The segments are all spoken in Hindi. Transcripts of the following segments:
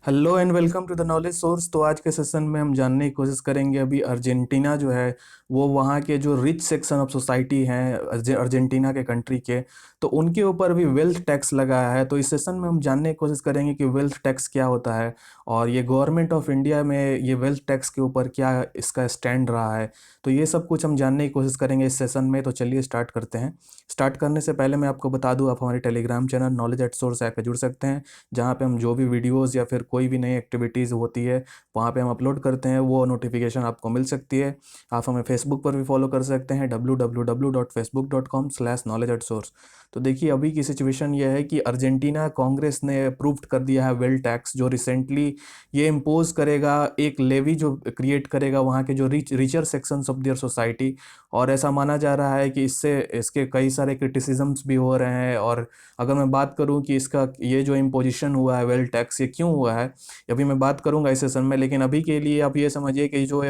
Hello and welcome to the knowledge source. तो आज के सेशन में हम जानने की कोशिश करेंगे अभी अर्जेंटीना जो है वो वहाँ के जो रिच सेक्शन ऑफ सोसाइटी हैं अर्जेंटीना के कंट्री के, तो उनके ऊपर भी वेल्थ टैक्स लगाया है। तो इस सेशन में हम जानने की कोशिश करेंगे कि वेल्थ टैक्स क्या होता है और ये गवर्नमेंट ऑफ इंडिया में ये वेल्थ टैक्स के ऊपर क्या इसका स्टैंड रहा है। तो ये सब कुछ हम जानने की कोशिश करेंगे इस सेशन में। तो चलिए स्टार्ट करते हैं। स्टार्ट करने से पहले मैं आपको बता दूं, आप हमारे Telegram channel knowledge at source app पे जुड़ सकते हैं, जहाँ पे हम जो भी वीडियोस या फिर कोई भी नई एक्टिविटीज़ होती है वहाँ पे हम अपलोड करते हैं, वो नोटिफिकेशन आपको मिल सकती है। आप हमें फेसबुक पर भी फॉलो कर सकते हैं www.facebook.com/knowledge@source। तो देखिए अभी की सिचुएशन ये है कि अर्जेंटीना कांग्रेस ने अप्रूव्ड कर दिया है वेल्थ टैक्स, जो रिसेंटली ये इम्पोज करेगा, एक लेवी जो क्रिएट करेगा वहाँ के जो richer sections of their society. और ऐसा माना जा रहा है कि इससे इसके कई सारे क्रिटिसिजम्स भी हो रहे हैं। और अगर मैं बात करूं कि इसका ये जो इम्पोजिशन हुआ है वेल्थ टैक्स, ये क्यों हुआ है, अभी मैं बात करूंगा इस सेशन में। लेकिन अभी के लिए आप ये समझिए कि जो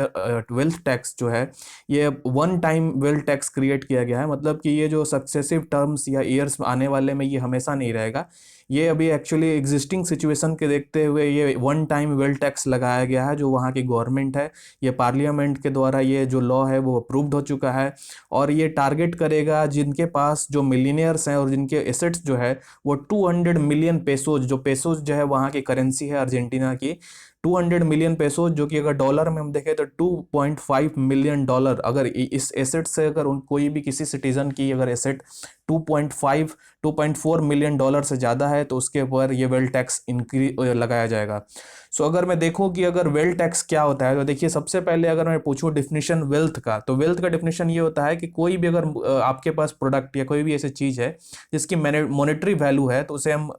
वेल्थ टैक्स जो है ये one time wealth tax create किया गया है। मतलब कि ये जो सक्सेसिव टर्म्स या ईयर्स आने वाले में ये हमेशा नहीं रहेगा। ये अभी एक्चुअली एग्जिस्टिंग सिचुएशन के देखते हुए ये वन टाइम वेल्थ टैक्स लगाया गया है, जो वहाँ की गवर्नमेंट है, ये पार्लियामेंट के द्वारा ये जो लॉ है वो अप्रूव्ड हो चुका है। और ये टारगेट करेगा जिनके पास जो मिलीनियर्स हैं और जिनके एसेट्स जो है वो 200 मिलियन पेसोज, जो पेसोज जो है वहाँ की करेंसी है अर्जेंटीना की, 200 मिलियन पेसोज, जो कि अगर डॉलर में हम देखें तो 2.5 मिलियन डॉलर। अगर इस एसेट से अगर कोई भी किसी सिटीजन की अगर एसेट 2.5 2.4 मिलियन डॉलर से ज़्यादा है तो उसके ऊपर ये वेल्थ टैक्स इंक्रीज लगाया जाएगा। सो अगर मैं देखूं कि अगर वेल्थ टैक्स क्या होता है, तो देखिए सबसे पहले अगर मैं पूछूं डिफिनेशन वेल्थ का, तो वेल्थ का डिफिनेशन ये होता है कि कोई भी अगर आपके पास प्रोडक्ट या कोई भी ऐसी चीज़ है जिसकी मॉनेटरी वैल्यू है, तो उसे हम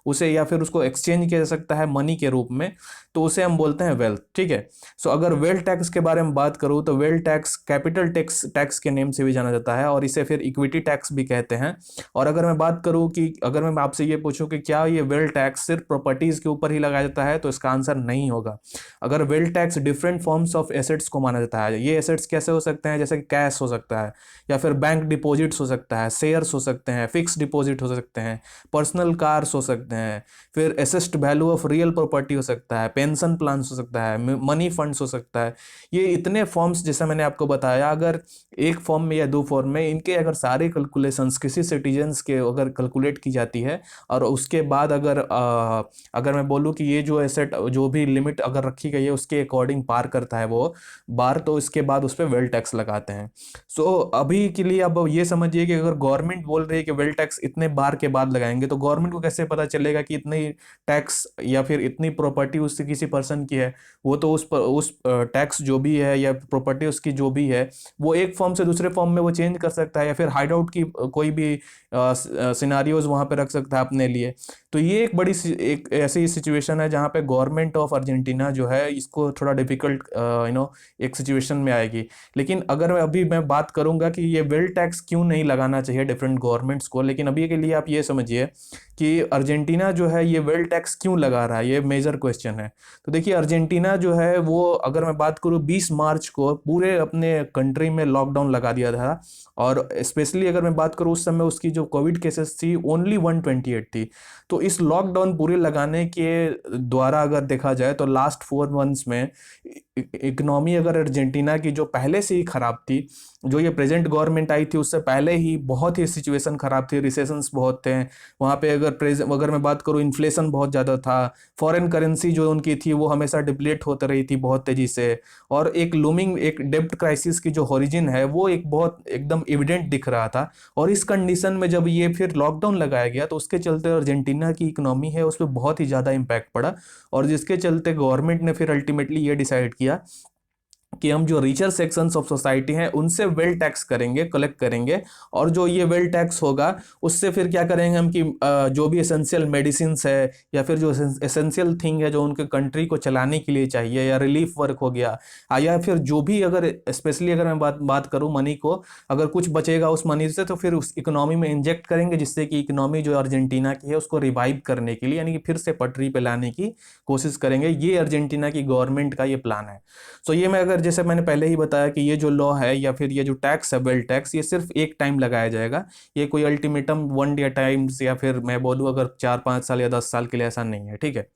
उसे या फिर उसको एक्सचेंज किया जा सकता है मनी के रूप में, तो उसे हम बोलते हैं वेल्थ। ठीक है। सो अगर वेल्थ टैक्स के बारे में बात करूं तो wealth tax capital tax tax के नेम से भी जाना जाता है और इसे फिर इक्विटी टैक्स भी कहते हैं। और अगर मैं बात करूं कि अगर मैं आपसे ये पूछूं कि क्या ये वेल्थ टैक्स सिर्फ प्रॉपर्टीज के ऊपर ही लगाया जाता है, तो इसका आंसर नहीं होगा। अगर wealth tax different forms of assets को माना जाता है। ये एसेट्स कैसे हो सकते हैं, जैसे कि कैश हो सकता है, या फिर बैंक डिपॉजिट्स हो सकता है, शेयर्स हो सकते हैं, फिक्स डिपॉजिट हो सकते हैं, पर्सनल कार्स हो सकते हैं, फिर asset value of real property हो सकता है, पेंशन प्लान हो सकता है, मनी फंड्स हो सकता है। ये इतने फॉर्म्स जैसे मैंने आपको बताया, अगर एक फॉर्म में या दो फॉर्म में, इनके अगर सारे कैलकुलेशंस किसी सिटीजन्स के अगर कैलकुलेट की जाती है और उसके बाद अगर मैं बोलूँ कि ये जो एसेट जो भी लिमिट अगर रखी गई है उसके अकॉर्डिंग पार करता है वो बार, तो इसके बाद उस पर वेल्थ टैक्स लगाते हैं। सो अभी के लिए अब ये समझिए कि अगर गवर्नमेंट बोल रही है कि वेल्थ टैक्स इतने बार के बाद लगाएंगे, तो गवर्नमेंट को कैसे पता चलेगा कि इतनी टैक्स या फिर इतनी प्रॉपर्टी उससे किसी पर्सन की है। वो तो उस टैक्स जो भी है या प्रॉपर्टी उसकी जो भी है वो एक फॉर्म से दूसरे फॉर्म में वो चेंज कर सकता है, या फिर हाइड आउट की कोई भी सिनारियोज वहां पे रख सकता है अपने लिए। तो ये एक एक ऐसी सिचुएशन है जहाँ पे गवर्नमेंट ऑफ अर्जेंटीना जो है इसको थोड़ा डिफिकल्ट एक सिचुएशन में आएगी। लेकिन अगर मैं बात करूंगा कि ये वेल्थ टैक्स क्यों नहीं लगाना चाहिए डिफरेंट गवर्नमेंट्स को, लेकिन अभी के लिए आप ये समझिए कि अर्जेंटीना जो है ये वेल्थ टैक्स क्यों लगा रहा है, ये मेजर क्वेश्चन है। तो देखिए अर्जेंटीना जो है वो, अगर मैं बात करूँ, 20 मार्च को पूरे अपने कंट्री में लॉकडाउन लगा दिया था। और स्पेशली अगर मैं बात करूँ उस समय उसकी जो कोविड केसेस थी ओनली 128 थी। तो इस लॉकडाउन पूरे लगाने के द्वारा अगर देखा जाए तो लास्ट 4 मंथ्स में इकोनॉमी अगर अर्जेंटीना की जो पहले से ही खराब थी, जो ये प्रेजेंट गवर्नमेंट आई थी उससे पहले ही बहुत ही सिचुएशन खराब थी, रिसेशंस बहुत थे वहाँ पे। अगर मैं बात करूँ इन्फ्लेशन बहुत ज़्यादा था, फॉरेन करेंसी जो उनकी थी वो हमेशा डिप्लेट होते रही थी बहुत तेज़ी से, और एक लूमिंग एक डेब्ट क्राइसिस की जो ओरिजिन है वो एक बहुत एकदम एविडेंट दिख रहा था। और इस कंडीशन में जब ये फिर लॉकडाउन लगाया गया तो उसके चलते अर्जेंटीना की इकोनॉमी है उस पर बहुत ही ज़्यादा इम्पैक्ट पड़ा। और जिसके चलते गवर्नमेंट ने फिर अल्टीमेटली ये डिसाइड किया कि हम जो रिचर सेक्शंस ऑफ सोसाइटी हैं उनसे वेल्थ टैक्स करेंगे, कलेक्ट करेंगे। और जो ये वेल्थ टैक्स होगा उससे फिर क्या करेंगे हम कि जो भी एसेंशियल मेडिसिन है या फिर जो एसेंशियल थिंग है जो उनके कंट्री को चलाने के लिए चाहिए, या रिलीफ वर्क हो गया, या फिर जो भी, अगर स्पेशली अगर मैं बात करूँ मनी को, अगर कुछ बचेगा उस मनी से तो फिर उस इकोनॉमी में इंजेक्ट करेंगे, जिससे कि इकोनॉमी जो अर्जेंटीना की है उसको रिवाइव करने के लिए, यानी कि फिर से पटरी पे लाने की कोशिश करेंगे। ये अर्जेंटीना की गवर्नमेंट का ये प्लान है। सो ये मैं अगर, जैसे मैंने पहले ही बताया कि ये जो लॉ है या फिर ये जो टैक्स है वेल्थ टैक्स, ये सिर्फ एक टाइम लगाया जाएगा। ये कोई अल्टीमेटम वन डे टाइम्स या फिर मैं बोलूँ अगर 4-5 साल या 10 साल के लिए, ऐसा नहीं है। ठीक है।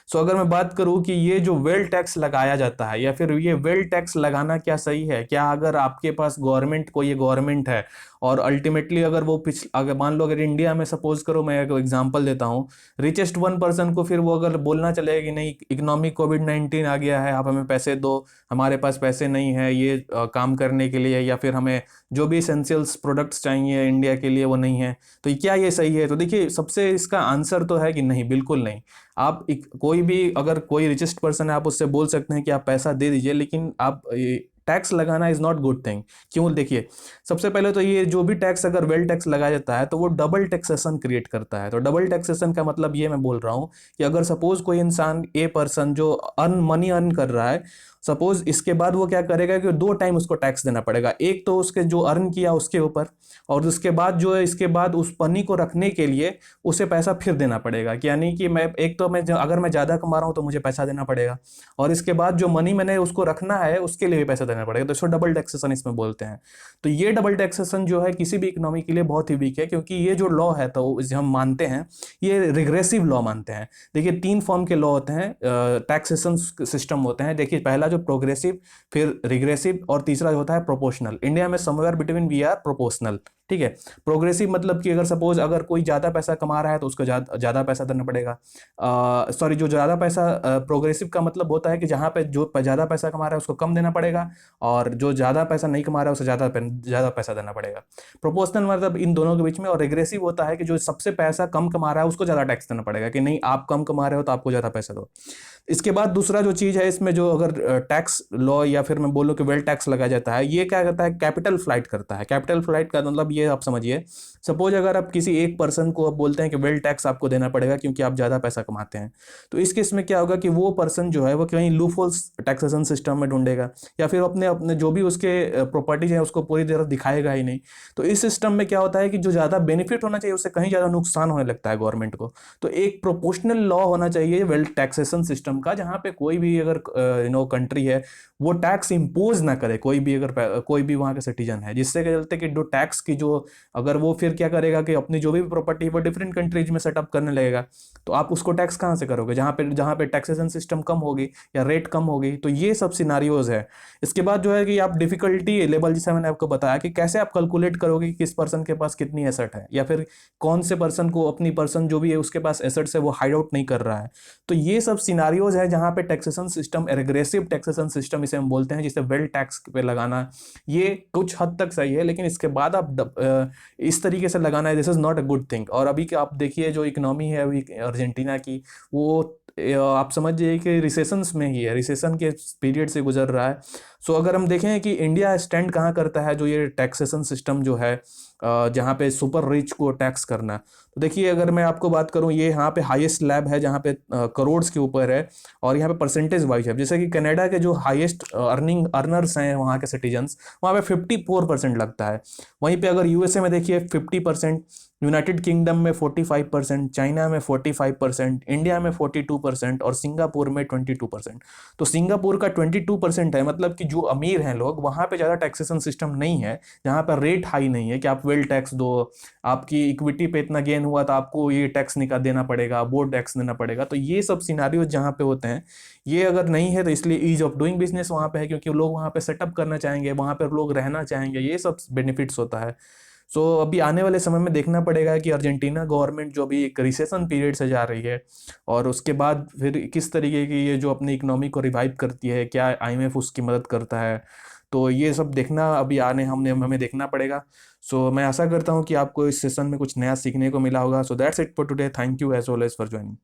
सो अगर मैं बात करूं कि ये जो वेल टैक्स लगाया जाता है, या फिर ये वेल टैक्स लगाना क्या सही है क्या? अगर आपके पास गवर्नमेंट, कोई गवर्नमेंट है और अल्टीमेटली अगर वो अगर मान लो, अगर इंडिया में सपोज करो, मैं एक एग्जांपल देता हूँ, रिचेस्ट 1% को फिर वो अगर बोलना चलेगा कि नहीं, इकोनॉमिक कोविड-19 आ गया है, आप हमें पैसे दो, हमारे पास पैसे नहीं है ये काम करने के लिए, या फिर हमें जो भी एसेंशियल्स प्रोडक्ट्स चाहिए इंडिया के लिए वो नहीं है, तो क्या ये सही है? तो देखिए, सबसे इसका आंसर तो है कि नहीं, बिल्कुल नहीं। आप कोई भी, अगर कोई रिचेस्ट पर्सन है, आप उससे बोल सकते हैं कि आप पैसा दे दीजिए, लेकिन आप टैक्स लगाना इज नॉट गुड थिंग। क्यों? देखिए, सबसे पहले तो ये जो भी टैक्स, अगर वेल टैक्स लगाया जाता है तो वो डबल टैक्सेशन क्रिएट करता है। तो डबल टैक्सेशन का मतलब ये मैं बोल रहा हूँ कि अगर सपोज कोई इंसान, ए पर्सन जो मनी अर्न कर रहा है, सपोज इसके बाद वो क्या करेगा कि 2 टाइम उसको टैक्स देना पड़ेगा। एक तो उसके जो अर्न किया उसके ऊपर, और उसके बाद जो है, इसके बाद उस मनी को रखने के लिए उसे पैसा फिर देना पड़ेगा। कि यानी कि मैं एक तो मैं अगर मैं ज़्यादा कमा रहा हूँ तो मुझे पैसा देना पड़ेगा, और इसके बाद जो मनी मैंने उसको रखना है उसके लिए भी पैसा देना पड़ेगा। तो इसको डबल टैक्सेशन इसमें बोलते हैं। तो ये डबल टैक्सेशन जो है किसी भी इकोनॉमी के लिए बहुत ही वीक है, क्योंकि ये जो लॉ है तो हम मानते हैं ये रिग्रेसिव लॉ मानते हैं। देखिए, 3 फॉर्म के लॉ होते हैं, टैक्सेशन सिस्टम होते हैं। देखिए, पहला जो प्रोग्रेसिव, फिर रिग्रेसिव, और तीसरा जो होता है प्रोपोर्शनल। इंडिया में somewhere between we are proportional. ठीक है। प्रोग्रेसिव मतलब कि अगर सपोज अगर कोई ज़्यादा पैसा कमा रहा है तो उसको ज़्यादा पैसा देना पड़ेगा। सॉरी, जो ज़्यादा पैसा, प्रोग्रेसिव का मतलब होता है कि जहाँ पे जो ज़्यादा पैसा कमा रहा है उसको कम देना पड़ेगा, और जो ज़्यादा पैसा नहीं कमा रहा है उसे ज़्यादा पैसा देना पड़ेगा। प्रोपोर्शनल मतलब इन दोनों के बीच में। और रिग्रेसिव होता है कि जो सबसे पैसा कम कमा रहा है उसको ज़्यादा टैक्स देना पड़ेगा, कि नहीं, आप कम कमा रहे हो तो आपको ज़्यादा पैसा दो। इसके बाद दूसरा जो चीज़ है इसमें, जो अगर टैक्स लॉ या फिर मैं बोलूँ कि वेल टैक्स लगाया जाता है, ये क्या करता है, कैपिटल फ्लाइट करता है। कैपिटल फ्लाइट का मतलब ये आप समझिए, सपोज अगर आप किसी एक पर्सन को आप बोलते हैं कि वेल टैक्स आपको देना पड़ेगा क्योंकि आप ज़्यादा पैसा कमाते हैं, तो इस केस में क्या होगा कि वो पर्सन जो है वो कहीं लूपहोल्स टैक्सेशन सिस्टम में ढूंढेगा, या फिर अपने अपने जो भी उसके प्रॉपर्टीज है उसको पूरी तरह दिखाएगा ही नहीं। तो इस सिस्टम में क्या होता है कि जो ज़्यादा बेनिफिट होना चाहिए उससे कहीं ज़्यादा नुकसान होने लगता है गवर्नमेंट को। तो एक प्रोपोर्शनल लॉ होना चाहिए वेल्थ टैक्सेशन सिस्टम का, जहाँ पे कोई भी अगर कंट्री है वो टैक्स इंपोज ना करे, कोई भी अगर कोई भी वहाँ का सिटीजन है, जिससे क्या चलते कि जो टैक्स की जो, अगर वो फिर क्या करेगा कि अपनी जो भी प्रॉपर्टी है वो डिफरेंट कंट्रीज में सेटअप करने लगेगा, तो आप उसको टैक्स कहाँ से करोगे? जहाँ पे टैक्सेशन सिस्टम कम होगी या रेट कम होगी। तो ये सब सिनारियोज है। इसके बाद जो है कि आप डिफिकल्टी लेवल, जैसे मैंने आपको बताया कि कैसे आप कैलकुलेट करोगे कि किस पर्सन के पास कितनी एसेट है, या फिर कौन से पर्सन को, अपनी पर्सन जो भी है उसके पास एसेट्स है वो हाइड आउट नहीं कर रहा है। तो ये सब सिनारियोज है जहाँ पे taxation system, aggressive taxation system इसे हम बोलते हैं, जिसे वेल टैक्स पे लगाना, ये कुछ हद तक सही है, लेकिन इसके बाद आप इस तरीके से लगाना है, this is not a good thing. और अभी आप देखिए जो इकोनॉमी है अभी अर्जेंटीना की, वो आप समझ जाइए कि रिसेशंस में ही है, रिसेशन के पीरियड से गुजर रहा है। सो अगर हम देखें कि इंडिया स्टैंड कहाँ करता है, जो ये टैक्सेशन सिस्टम जो है, जहाँ पे सुपर रिच को टैक्स करना, तो देखिए अगर मैं आपको बात करूँ, ये यहाँ पे हाईएस्ट स्लैब है जहाँ पे करोड्स के ऊपर है, और यहाँ पे परसेंटेज वाइज है। जैसे कि कनाडा के जो हाईएस्ट अर्नर्स हैं वहाँ के सिटीजन्स, वहाँ पे 54% लगता है। वहीं पे अगर यूएसए में देखिए 50%, यूनाइटेड किंगडम में 45%, चाइना में 45%, इंडिया में 42%, और सिंगापुर में 22%। तो सिंगापुर का 22% है, मतलब कि जो अमीर हैं लोग वहाँ पे ज़्यादा टैक्सेशन सिस्टम नहीं है, जहाँ पर रेट हाई नहीं है कि आप वेल टैक्स दो, आपकी इक्विटी पे इतना गेन हुआ तो आपको ये टैक्स निकाल देना पड़ेगा, बोर्ड टैक्स देना पड़ेगा। तो ये सब सिनारियो जहाँ पे होते हैं, ये अगर नहीं है तो इसलिए ईज ऑफ डूइंग बिजनेस वहाँ पे है, क्योंकि लोग वहाँ पे सेटअप करना चाहेंगे, वहाँ पर लोग रहना चाहेंगे, ये सब बेनिफिट्स होता है। सो अभी आने वाले समय में देखना पड़ेगा कि अर्जेंटीना गवर्नमेंट जो अभी एक रिसेशन पीरियड से जा रही है, और उसके बाद फिर किस तरीके की ये जो अपनी इकोनॉमी को रिवाइव करती है, क्या आईएमएफ उसकी मदद करता है, तो ये सब देखना अभी आने हमने हमें देखना पड़ेगा। सो मैं आशा करता हूँ कि आपको इस सेशन में कुछ नया सीखने को मिला होगा। So that's it for today, thank you as well as for joining.